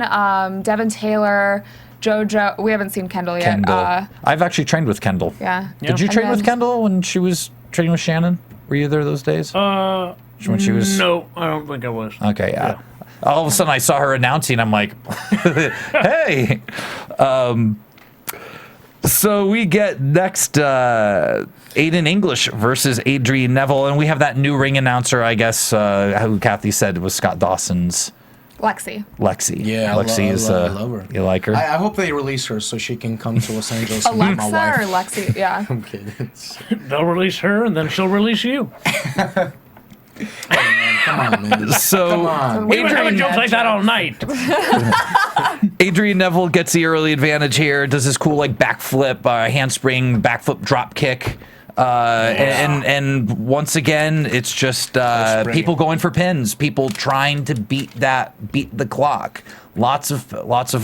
Devin Taylor, JoJo. We haven't seen Kendall yet.
Kendall. I've actually trained with Kendall.
Yeah.
Did you train with Kendall when she was training with Shannon? Were you there those days?
When she was. No, I don't think I was.
Okay, yeah. All of a sudden I saw her announcing. I'm like, hey. So we get next Aiden English versus Adrian Neville, and we have that new ring announcer, I guess, who Cathy said was Scott Dawson's.
Lexi.
Yeah,
Lexi is.
I love her.
You like her?
I hope they release her so she can come to Los Angeles and meet my
Alexa
wife.
or Lexi? Yeah.
I'm kidding.
They'll release her, and then she'll release you.
Come on, man.
So
We've been having jokes like that all night.
Adrian Neville gets the early advantage here. Does this cool like backflip, handspring, backflip drop kick. And once again, it's just people going for pins, people trying to beat the clock. Lots of false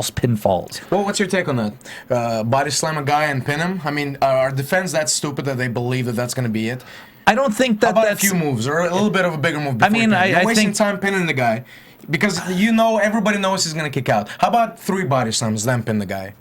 pinfalls.
Well, what's your take on that? Body slam a guy and pin him? I mean, are the fans that stupid that they believe that that's going to be it?
I don't think that.
How about
that's
a few moves or a little bit of a bigger move? Before
I
wasting
think
time pinning the guy because everybody knows he's going to kick out. How about 3 body slams then pin the guy?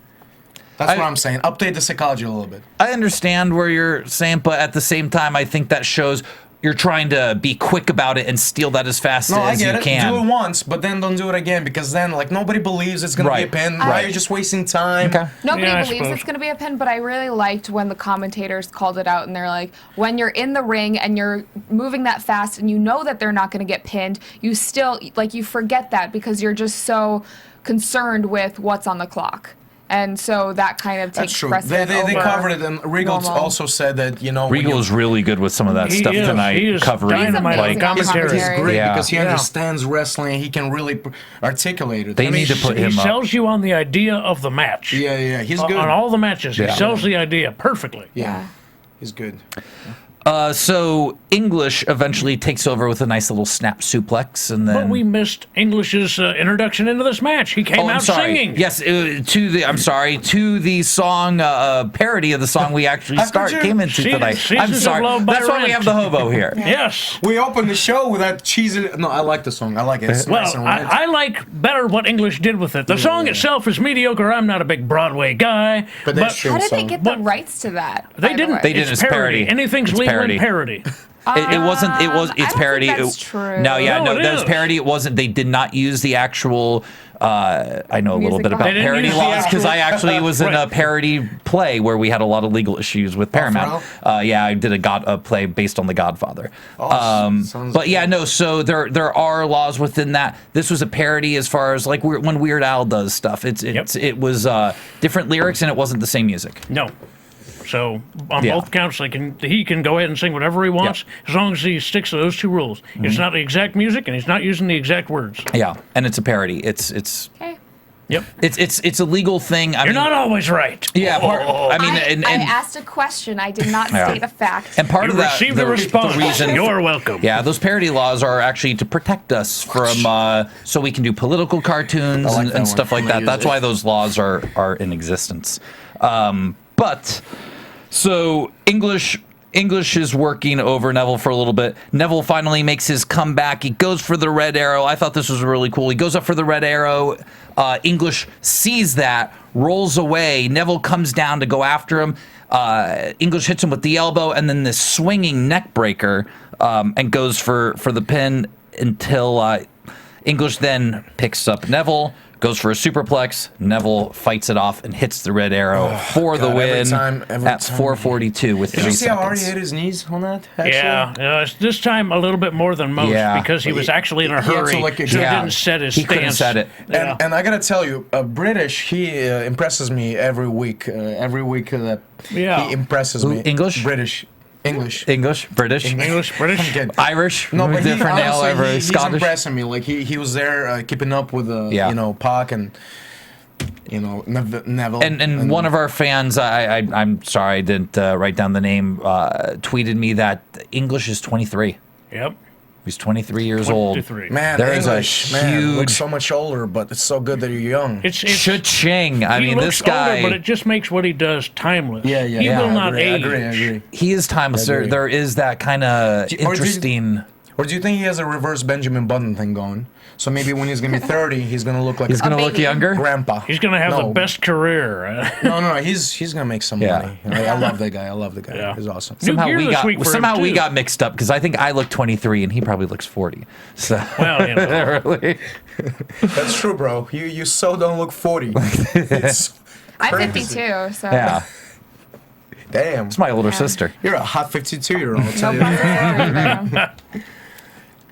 That's what I'm saying. Update the psychology a little bit.
I understand where you're saying, but at the same time, I think that shows you're trying to be quick about it and steal that as fast as you can.
Do it once, but then don't do it again because then nobody believes it's going to be a pin. Right. You're just wasting time.
Okay.
Nobody believes it's going to be a pin, but I really liked when the commentators called it out and they're like, when you're in the ring and you're moving that fast and you know that they're not going to get pinned, you still, you forget that because you're just so concerned with what's on the clock. And so that kind of takes precedent over.
They covered it, and Regal also said that
Regal is really good with some of that stuff tonight.
He is
covering
commentary.
He's great because he understands wrestling. He can really articulate it.
They need to put him up.
He sells you on the idea of the match.
Yeah, he's good
on all the matches. He sells the idea perfectly.
Yeah, he's good.
So English eventually takes over with a nice little snap suplex, and then.
But we missed English's introduction into this match. He came out singing.
Yes, to the song parody of the song we actually came into tonight. I'm sorry. That's why we have the Hobo here.
Yes.
We opened the show with that cheesy. No, I like the song. I like it. It's nice and romantic.
I like better what English did with it. The song itself is mediocre. I'm not a big Broadway guy.
But
how did they get the rights to that?
They didn't.
They didn't.
It's parody. Anything's legal in parody.
It's
parody.
That's true.
No,
it
that was
is.
parody. It wasn't. They did not use the actual. I know a little
Music
bit about
laws. They didn't
parody
use the
laws because I
actual-
actually was in a parody play where we had a lot of legal issues with Paramount. Yeah, I did a play based on The Godfather. But yeah, no. So there are laws within that. This was a parody as far as like when Weird Al does stuff. It was different lyrics and it wasn't the same music.
No. So on both counts, he can go ahead and sing whatever he wants as long as he sticks to those two rules. It's not the exact music, and he's not using the exact words.
Yeah, and it's a parody. It's
Okay.
Yep. It's a legal thing.
You're not always right.
Yeah. I mean,
I asked a question. I did not state a fact.
And part of that,
received a response.
The reason,
you're welcome.
Yeah, those parody laws are actually to protect us from, so we can do political cartoons and stuff like that. That's why those laws are in existence. But so English is working over Neville for a little bit. Neville finally makes his comeback. He goes for the red arrow. I thought this was really cool. He goes up for the red arrow. English sees that, rolls away. Neville comes down to go after him. English hits him with the elbow and then this swinging neck breaker and goes for the pin until English then picks up Neville. Goes for a superplex. Neville fights it off and hits the red arrow for the win at 4:42 with 3 seconds.
Did you see how hard he hit his knees on that? Actually?
Yeah, this time a little bit more than most because he was actually in a hurry. So he didn't set his stance.
He couldn't set it.
And I gotta tell you, British, he impresses me every week. He impresses me.
English?
British. English,
British, Irish.
No, but
different
honestly, he's
Scottish.
impressing me. Like he was there keeping up with Pac and Neville.
And one of our fans, I'm sorry I didn't write down the name, tweeted me that English is 23.
Yep.
He's 23 years old.
Man,
there
English,
is a huge.
Looks so much older, but it's so good that you're young.
It's
Cha-ching. I mean, this guy.
Older, but it just makes what he does timeless.
Yeah.
He will not age.
I agree.
He is timeless. There is that kind of interesting.
Or do you think he has a reverse Benjamin Button thing going? So maybe when he's gonna be 30, he's gonna look like
he's gonna look younger.
Grandpa.
He's gonna have the best career.
No. He's gonna make some money. I love that guy. Yeah. He's awesome.
Somehow we got mixed up because I think I look 23 and he probably looks 40. So
well,
really.
That's true, bro. You so don't look 40.
I'm 52, so
yeah.
Damn.
It's my older sister.
You're a hot 52-year-old. I'll tell you.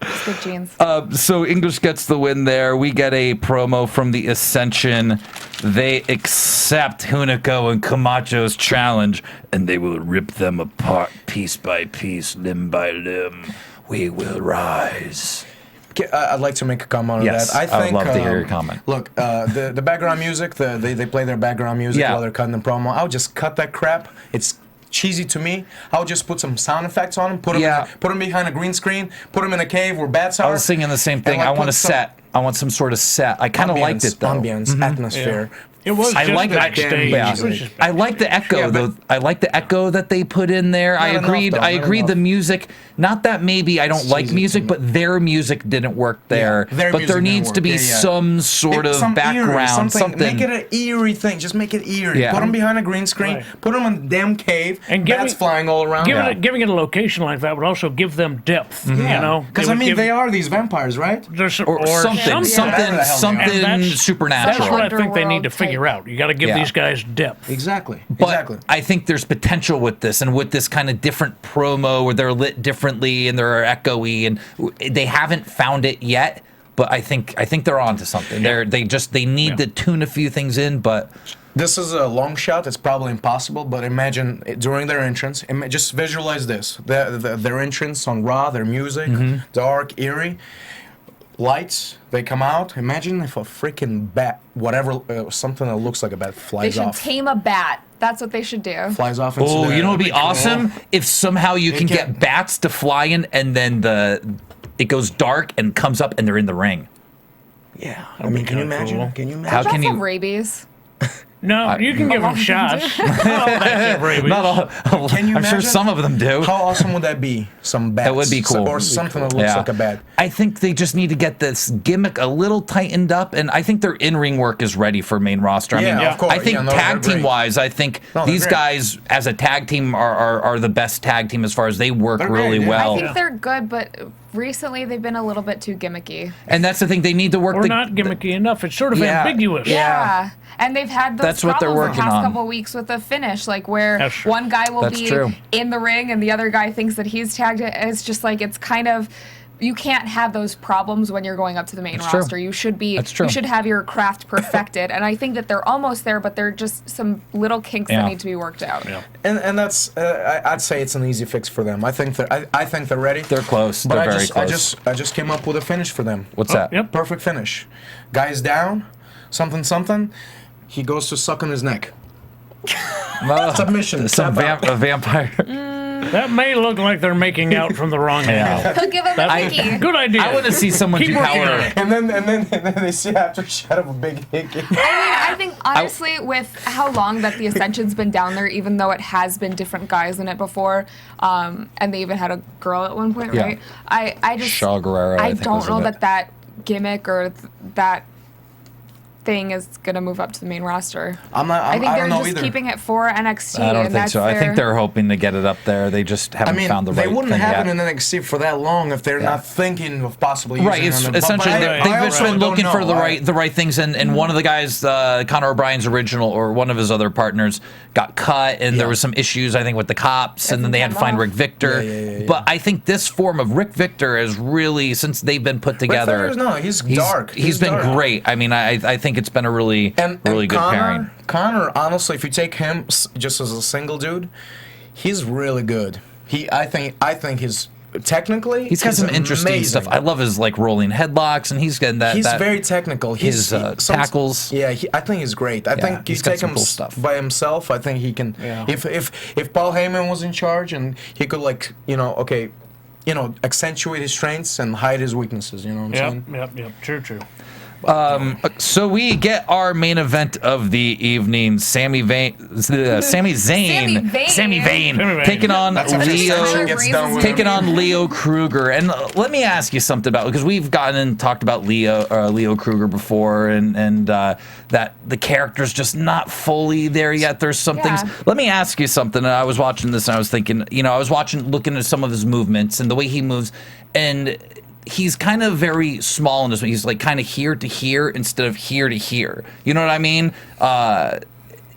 It's good genes.
So English gets the win there. We get a promo from the Ascension. They accept Hunico and Camacho's challenge, and they will rip them apart piece by piece, limb by limb. We will rise.
I'd like to make a comment on that.
I would love to hear your comment.
Look, the background music, they play their background music while they're cutting the promo. I'll just cut that crap. It's cheesy to me. I'll just put some sound effects on them, put them behind a green screen, put them in a cave where bats are.
I was thinking the same thing. I want a set. I want some sort of set. I kind of liked it though.
Ambience, atmosphere.
Yeah. It was
I like
backstage.
I like the echo though. I like the echo that they put in there. I agreed. The music. Not that maybe I don't like music, but their music didn't work there. But there needs to be some sort of background, something.
Make it an eerie thing. Just make it eerie. Put them behind a green screen. Put them in a damn cave. And bats flying all around.
Giving it a location like that would also give them depth. You know,
because they are these vampires, right?
Or
something supernatural.
That's what I think they need to figure out. You got to give these guys depth.
Exactly.
But I think there's potential with this, and with this kind of different promo where they're lit differently and they're echoey, and they haven't found it yet. But I think they're onto something. They need to tune a few things in, but.
This is a long shot. It's probably impossible, but imagine during their entrance, just visualize this: their entrance on Raw, their music, dark, eerie. lights, they come out. Imagine if a freaking bat, whatever, something that looks like a bat
They
flies
should
off.
tame a bat. That's what they should do.
Flies off into
Oh,
the-
you know what'd be awesome? If somehow you can
can-
get bats to fly in and then it goes dark and comes up and they're in the ring.
Yeah. I mean, can you
kinda
imagine?
cool.
Can you imagine?
How
Bats
can
have
you?
rabies.
No, you can give them shots. Not all bats have rabies.
Not all.
Can you
I'm sure
imagine?
some of them do.
How awesome would that be? Some bats.
That would be cool.
Or something that looks like a bat.
I think they just need to get this gimmick a little tightened up, and I think their in-ring work is ready for main roster. I
Yeah,
mean,
of course.
I think
Yeah, no,
tag
they're
team
great.
wise, I think
No, they're
these
great.
guys as a tag team are the best tag team as far as they work
They're
really
great, yeah.
well.
I think they're good, but recently they've been a little bit too gimmicky.
And that's the thing, they need to work
Or
the
not gimmicky enough. It's sort of
Yeah.
ambiguous.
Yeah. And they've had those
That's what they're
problems the
working
past
on.
couple weeks with the finish, like where
That's true.
one guy will
That's
be
true.
in the ring and the other guy thinks that he's tagged it. And it's just like, it's kind of, you can't have those problems when you're going up to the main
That's true.
roster. You should be,
That's true.
you should have your craft perfected. And I think that they're almost there, but they're just some little kinks
Yeah.
that need to be worked out.
Yeah.
And that's I'd say it's an easy fix for them. I think I think they're ready.
They're close.
But
They're very close.
I just came up with a finish for them.
What's that?
Yep.
Perfect finish. Guy's down, something. He goes to suck on his neck. Submission.
Some
tap out.
a vampire.
That may look like they're making out from the wrong angle.
He'll give him a hickey.
Good idea.
I want to see someone
Keep
do
working
power.
on it.
And then they see after shot of a big hickey.
I think honestly, with how long that the Ascension's been down there, even though it has been different guys in it before, and they even had a girl at one point,
Yeah.
right? I just
Shaw Guerrero, I
I
think,
don't
was in
know
it.
that gimmick or that thing is gonna move up to the main roster.
I'm not.
I think
I
they're
don't know
just
either.
keeping it for NXT.
I don't
and
think
that's
so. I think
their-
they're hoping to get it up there. They just
I
haven't
mean,
found the right
they wouldn't
thing
have
yet.
it in NXT for that long if they're not thinking of possibly
Right,
using
it's
it on the-
essentially
but
they've
I
just
also
been
don't
looking for
know.
the right things, and one of the guys, Conor O'Brien's original or one of his other partners, got cut, and there was some issues I think with the cops, and then they had to find Rick Victor.
Yeah.
But I think this form of Rick Victor is really, since they've been put together,
He's dark.
He's been
dark.
great. I mean, I think it's been a really really good pairing.
Connor, honestly, if you take him just as a single dude, he's really good. I think he's technically
He's got some
amazing.
interesting stuff. I love his like rolling headlocks, and he's getting that.
He's
that,
very technical.
his tackles.
Yeah, I think he's great. I think you
he's got
take
some
him
cool stuff.
by himself. I think he can.
Yeah.
If Paul Heyman was in charge and he could accentuate his strengths and hide his weaknesses. You know what I'm saying?
Yep. True.
So we get our main event of the evening: Sami Zayn taking on
That's after
Leo.
Ascension gets done with
Taking
him.
on Leo Kruger, and let me ask you something about, because we've gotten and talked about Leo Kruger before, and that the character's just not fully there yet. There's some things. Let me ask you something. I was watching this and I was thinking, looking at some of his movements and the way he moves, and he's kind of very small in this. He's like kind of here to here instead of here to here. You know what I mean?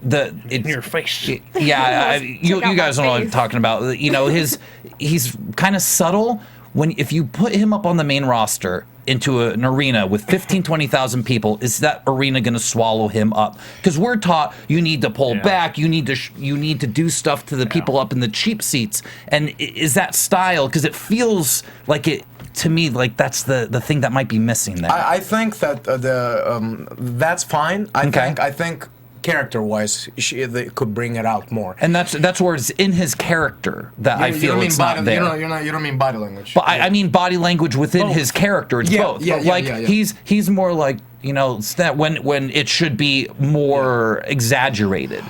In your face.
Yeah, you guys know what I'm talking about. He's kind of subtle. If you put him up on the main roster into an arena with 15, 20,000 people, is that arena going to swallow him up? Because we're taught you need to pull back, you need to do stuff to the people up in the cheap seats. And is that style? Because it feels like it to me, like that's the thing that might be missing there.
I think that that's fine. I think character-wise, they could bring it out more.
And that's where it's in his character that I feel it's not there.
You don't mean body language.
But I mean body language within his character. It's both.
Yeah,
But
yeah,
like
yeah.
he's more like, it's that when it should be more exaggerated.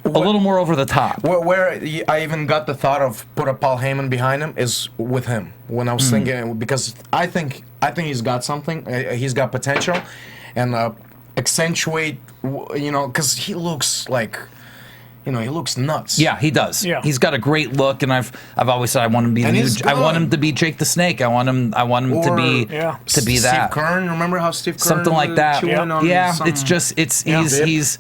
A little more over the top.
Where I even got the thought of put a Paul Heyman behind him is with him. When I was thinking, because I think he's got something. He's got potential, and accentuate. Because he looks like. He looks nuts.
Yeah, he does.
Yeah.
He's got a great look, and I've always said I want him to be
And
the new.
he's
I want
good.
him to be Jake the Snake. I want him to be that.
Steve Kern, remember how Steve Kern
Something like that.
chewing on
Yeah,
some
it's just he's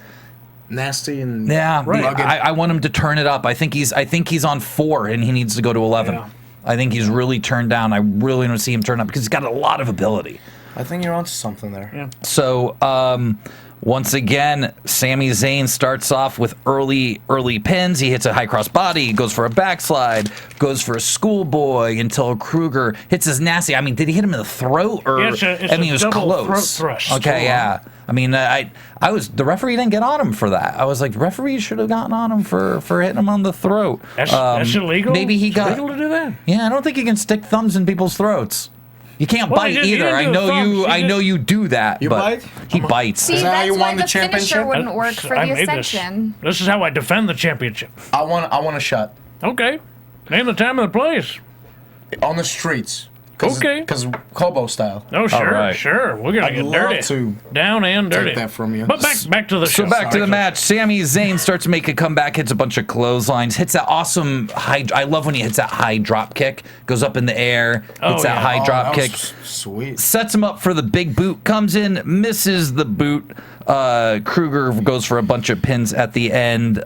nasty and
rugged. I want him to turn it up. I think he's on 4 and he needs to go to 11.
Yeah.
I think he's really turned down. I really want to see him turn up because he's got a lot of ability.
I think you're onto something there.
Yeah.
So Once again, Sami Zayn starts off with early pins. He hits a high cross body, goes for a backslide, goes for a schoolboy until Kruger hits his nasty. I mean, did he hit him in the throat? Or
it's
he was
double
close.
Throat thrust.
Okay, yeah. I mean, I was the referee didn't get on him for that. I was like, the referee should have gotten on him for hitting him on the throat.
That's illegal.
Maybe he got
illegal to do that.
Yeah, I don't think you can stick thumbs in people's throats. You can't bite either. I know you do that.
You
but
bite?
He bites.
See,
Is that how
that's
you
why
won the
the finisher
championship?
wouldn't work for
I
the
made
Ascension.
This is how I defend the championship.
I want a shot
Okay. Name the time and the place.
on the streets.
Okay.
Because Hobo style.
Oh, sure,
right.
sure. We're going to
I'd
get
love
dirty.
to
Down and dirty.
take that from you.
But back to the show.
So back to the match. Sami Zayn starts to make a comeback, hits a bunch of clotheslines, hits that awesome high. I love when he hits that high drop kick, goes up in the air, hits that high drop kick,
Sweet.
sets him up for the big boot, comes in, misses the boot. Kruger goes for a bunch of pins at the end.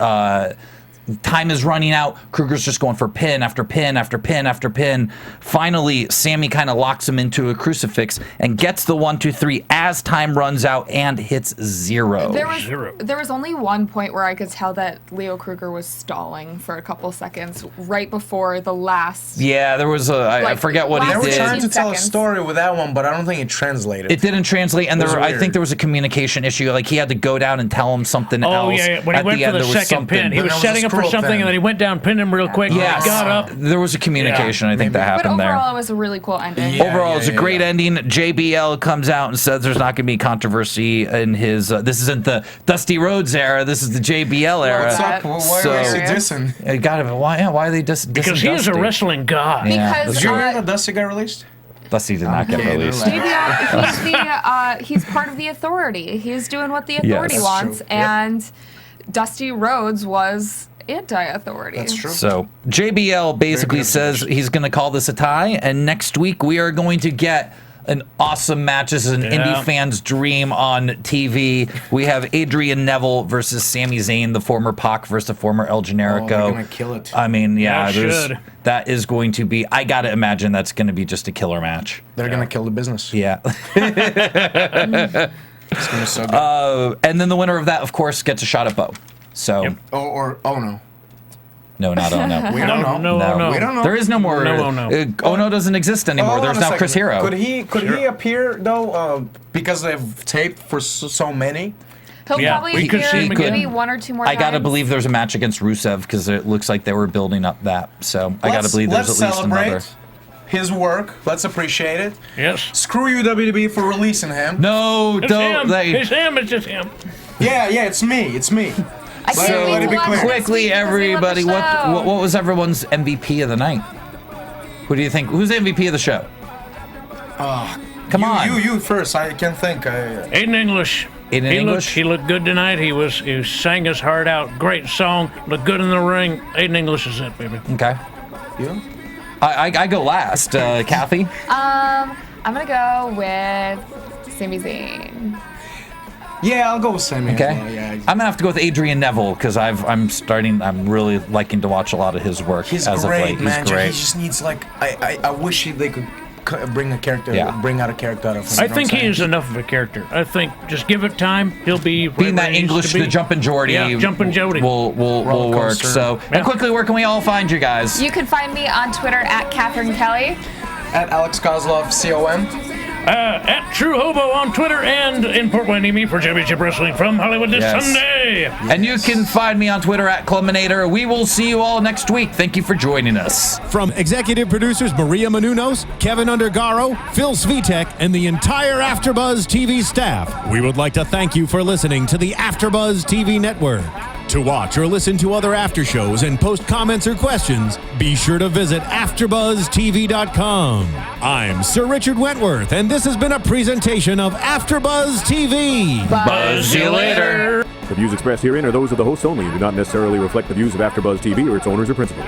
Time is running out. Kruger's just going for pin after pin after pin after pin. Finally, Sammy kind of locks him into a crucifix and gets the 1, 2, 3 as time runs out and hits 0.
There was only one point where I could tell that Leo Kruger was stalling for a couple seconds right before the last.
Yeah, there was I forget what he
They were
did.
trying to tell a
15
story with that one, but I don't think it translated.
It didn't translate, and I
weird.
think there was a communication issue. Like he had to go down and tell him something else.
Oh, yeah. When he
At
went
the
for
end,
the
there was
second
something.
pin, he
But
was
there was
setting
a
up for
screw-up
something,
then.
and then he went down, pinned him real quick,
Yes.
got up.
There was a communication. I think that
But
happened there.
overall, it was a really cool ending.
Yeah.
Overall, it's a great ending. JBL comes out and says there's not going to be controversy in his. This isn't the Dusty Rhodes era. This is the JBL era.
What's up? Well, why
So-
is he dissing?
It got it. Why are they dissing
Because he is a
Dusty?
wrestling god.
Yeah.
Because
Did you hear that Dusty got released?
Dusty did not get
Okay,
released.
they're
JBL, he's part of the authority. He's doing what the authority
Yes.
wants,
True. Yep.
and Dusty Rhodes was anti-authority.
That's true.
So JBL basically
good
says he's going to call this a tie, and next week we are going to get an awesome match. This is an indie fan's dream on TV. We have Adrian Neville versus Sami Zayn, the former Pac versus the former El Generico.
they're gonna kill it.
I mean,
Yeah, should.
that is going to be. I gotta imagine that's going to be just a killer match.
They're gonna kill the business.
Yeah.
It's gonna be so good.
And then the winner of that, of course, gets a shot at Bo. So
Yep.
Oh no.
no, not Ono.
We don't know.
No.
We don't know.
There is no more.
No Ono.
Ono doesn't exist anymore.
Hold
There's
on a
now Chris
second.
Hero.
Could he appear though? Because they've taped for so many.
He'll
Yeah,
probably
we could
appear
see him again.
maybe 1 or 2 more
I gotta
times.
believe there's a match against Rusev because it looks like they were building up that. So I gotta believe there's
let's
at least
celebrate
another.
his work. Let's appreciate it.
Yes.
Screw you, WWE, for releasing him.
No,
It's
don't.
him. It's him. It's just him.
Yeah, it's me. It's me.
I can't
So,
wait
let
to
it be
watch
clear.
this
Quickly,
week because we love the
everybody, what
show.
was everyone's MVP of the night? Who do you think? Who's the MVP of the show? Come on.
You first. I can't think.
Aiden English.
Aiden English?
He looked good tonight. He sang his heart out. Great song. Looked good in the ring. Aiden English is it, baby.
Okay.
You?
I go last. Kathy?
I'm gonna go with Sami Zayn.
Yeah, I'll go with Sammy.
Okay.
As well, yeah.
I'm gonna have to go with Adrian Neville because I'm really liking to watch a lot of his work
He's
as
great,
of late.
man.
He's great.
He just needs I wish they could bring a character,
Yeah.
bring out a character out of him.
I
you know
think
what I'm
he is
saying?
enough of a character. I think just give it time. He'll be right
Being
where
that
he needs
English,
to be.
the jumping Jody,
Yeah, jumping Jody.
will
Roller
work.
coaster.
So,
Yeah.
and quickly, where can we all find you guys?
You can find me on Twitter at Catherine Kelley.
At Alex Koslov, COM.
At True Hobo on Twitter and in Port Hueneme for Championship Wrestling from Hollywood this
Yes.
Sunday.
And you can find me on Twitter at Cluminator. We will see you all next week. Thank you for joining us.
From executive producers Maria Menounos, Kevin Undergaro, Phil Svitek, and the entire AfterBuzz TV staff, we would like to thank you for listening to the AfterBuzz TV network. To watch or listen to other after shows and post comments or questions, be sure to visit AfterBuzzTV.com. I'm Sir Richard Wentworth, and this has been a presentation of AfterBuzz TV.
Buzz you later.
The views expressed herein are those of the hosts only and do not necessarily reflect the views of AfterBuzz TV or its owners or principals.